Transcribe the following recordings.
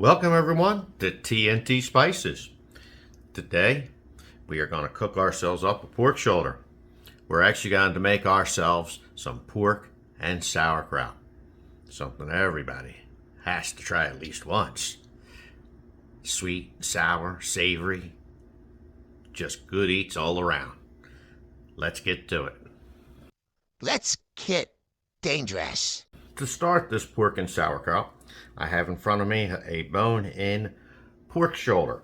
Welcome everyone to TNTspices. Today we are going to cook ourselves up a pork shoulder. We're actually going to make ourselves some pork and sauerkraut. Something everybody has to try at least once. Sweet, sour, savory, just good eats all around. Let's get to it. Let's get dangerous. To start this pork and sauerkraut, I have in front of me a bone-in pork shoulder.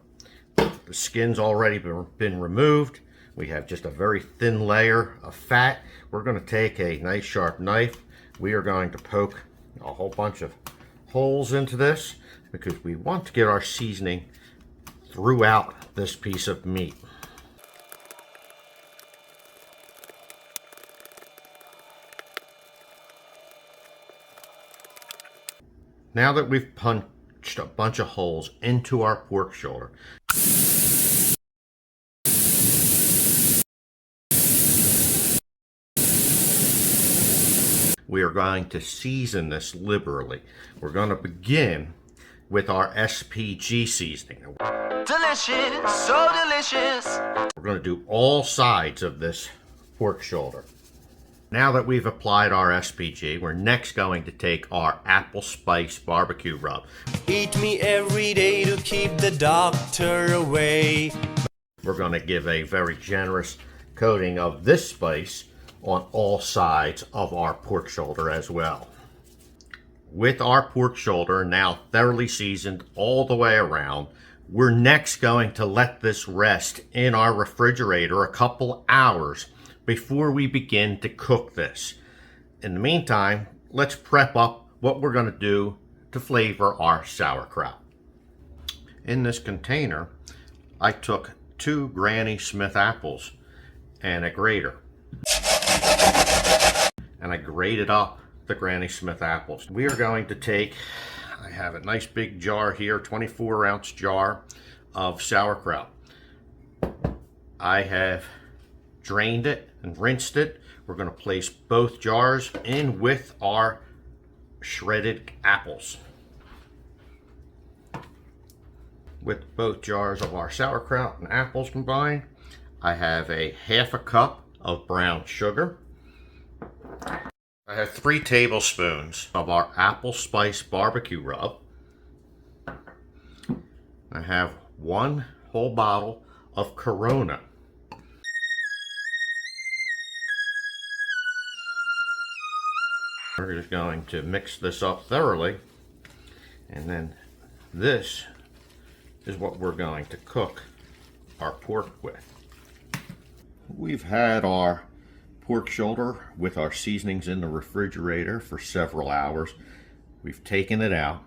The skin's already been removed. We have just a very thin layer of fat. We're going to take a nice sharp knife. We are going to poke a whole bunch of holes into this because we want to get our seasoning throughout this piece of meat. Now that we've punched a bunch of holes into our pork shoulder, we are going to season this liberally. We're going to begin with our SPG seasoning. Delicious, so delicious. We're going to do all sides of this pork shoulder. Now that we've applied our SPG, we're next going to take our Apple Spice BBQ Rub. Eat me every day to keep the doctor away. We're going to give a very generous coating of this spice on all sides of our pork shoulder as well. With our pork shoulder now thoroughly seasoned all the way around, we're next going to let this rest in our refrigerator a couple hours before we begin to cook this. In the meantime, let's prep up what we're going to do to flavor our sauerkraut. In this container, I took 2 Granny Smith apples and a grater. And I grated up the Granny Smith apples. We are going to take, I have a nice big jar here, 24-ounce jar of sauerkraut. I have drained it and rinsed it. We're going to place both jars in with our shredded apples. With both jars of our sauerkraut and apples combined, I have a ½ a cup of brown sugar. I have 3 tablespoons of our Apple Spice BBQ Rub. I have 1 whole bottle of Corona. We're just going to mix this up thoroughly, and then this is what we're going to cook our pork with. We've had our pork shoulder with our seasonings in the refrigerator for several hours. We've taken it out.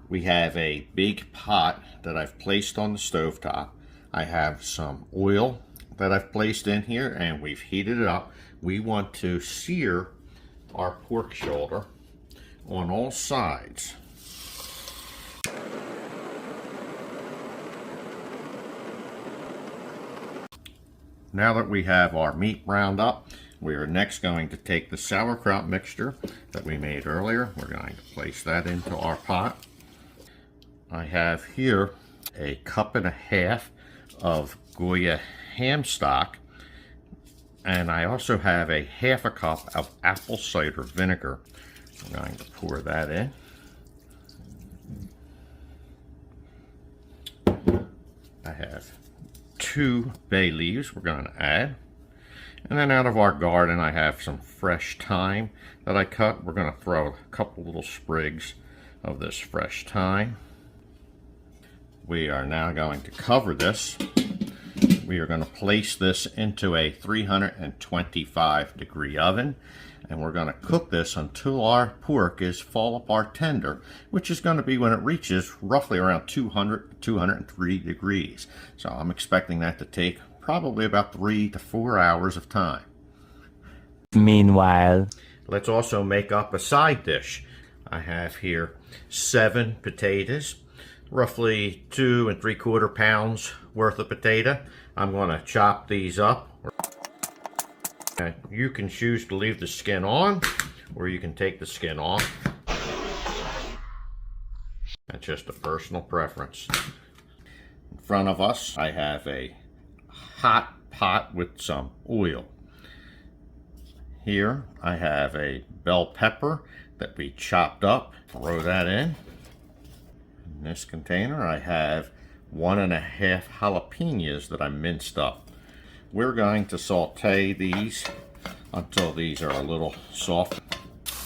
We have a big pot that I've placed on the stovetop. I have some oil that I've placed in here, and we've heated it up. We want to sear our pork shoulder on all sides. Now that we have our meat browned up, we are next going to take the sauerkraut mixture that we made earlier. We're going to place that into our pot. I have here a 1.5 cups of Goya ham stock. And I also have a ½ a cup of apple cider vinegar. I'm going to pour that in. I have 2 bay leaves we're going to add. And then out of our garden, I have some fresh thyme that I cut. We're going to throw a couple little sprigs of this fresh thyme. We are now going to cover this. We are going to place this into a 325-degree oven, and we're going to cook this until our pork is fall apart tender, which is going to be when it reaches roughly around 200 to 203 degrees. So I'm expecting that to take probably about 3 to 4 hours of time. Meanwhile, let's also make up a side dish. I have here 7 potatoes, roughly 2 3/4 pounds worth of potato. I'm going to chop these up. You can choose to leave the skin on, or you can take the skin off. That's just a personal preference. In front of us, I have a hot pot with some oil. Here, I have a bell pepper that we chopped up. Throw that in. In this container, I have 1.5 jalapenos that I minced up. We're going to saute these until these are a little soft.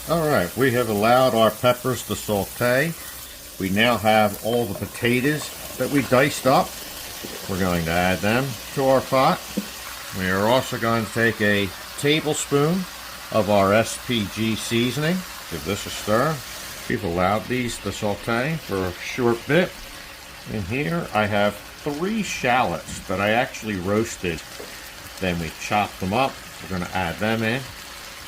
All right, we have allowed our peppers to saute. We now have all the potatoes that we diced up. We're going to add them to our pot. We are also going to take a tablespoon of our SPG seasoning. Give this a stir. We've allowed these to saute for a short bit. In here I have 3 shallots that I actually roasted. Then we chopped them up. We're going to add them in.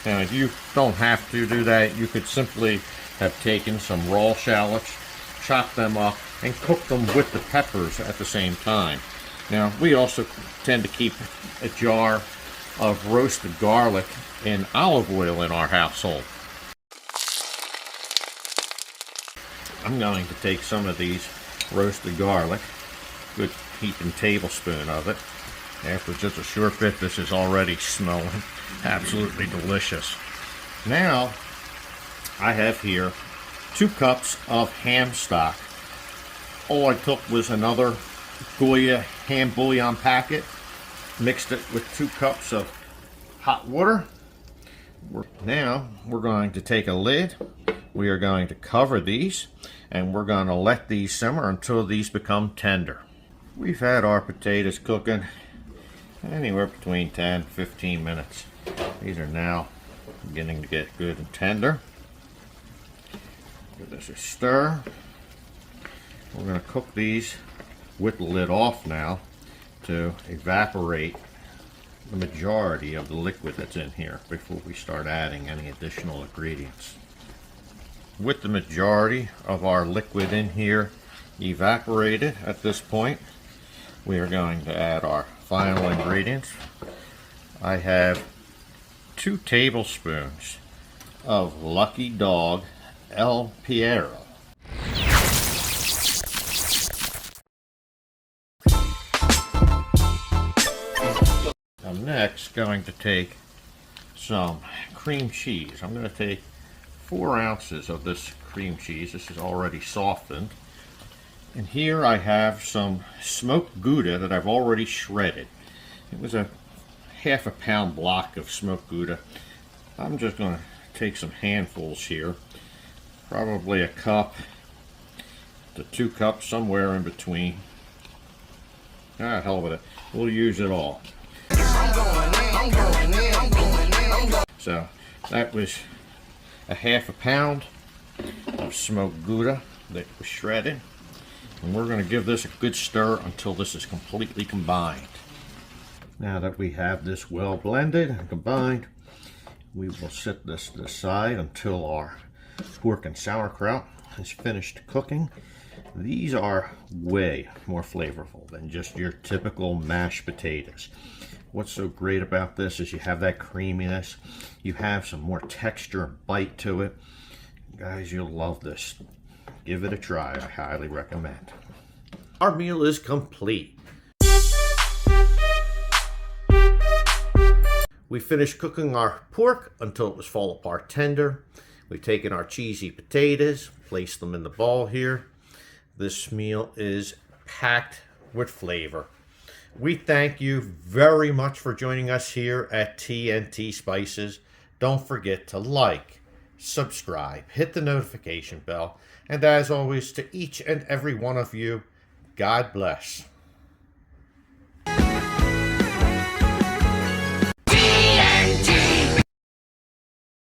Now you don't have to do that. You could simply have taken some raw shallots, chopped them up, and cooked them with the peppers at the same time. Now we also tend to keep a jar of roasted garlic and olive oil in our household. I'm going to take some of these roasted garlic, good heaping tablespoon of it. After just a short bit, this is already smelling absolutely delicious. Now, I have here 2 cups of ham stock. All I took was another Goya ham bouillon packet, mixed it with 2 cups of hot water. Now, we're going to take a lid. We are going to cover these, and we're going to let these simmer until these become tender. We've had our potatoes cooking anywhere between 10 and 15 minutes. These are now beginning to get good and tender. Give this a stir. We're going to cook these with the lid off now to evaporate the majority of the liquid that's in here before we start adding any additional ingredients. With the majority of our liquid in here evaporated at this point, we are going to add our final ingredients. I have 2 tablespoons of Lucky Dog El Piero. I'm next going to take some cream cheese. I'm going to take 4 ounces of this cream cheese. This is already softened. And here I have some smoked Gouda that I've already shredded. It was a half a pound block of smoked Gouda. I'm just going to take some handfuls here. Probably a cup to 2 cups, somewhere in between. Ah, hell with it. We'll use it all. So that was a half a pound of smoked Gouda that was shredded. And we're going to give this a good stir until this is completely combined. Now that we have this well blended and combined, we will set this to the side until our pork and sauerkraut is finished cooking. These are way more flavorful than just your typical mashed potatoes. What's so great about this is you have that creaminess, you have some more texture and bite to it. Guys, you'll love this. Give it a try. I highly recommend. Our meal is complete. We finished cooking our pork until it was fall apart tender. We've taken our cheesy potatoes, placed them in the bowl here. This meal is packed with flavor. We thank you very much for joining us here at TNTspices. Don't forget to like, subscribe, hit the notification bell, and as always, to each and every one of you, God bless.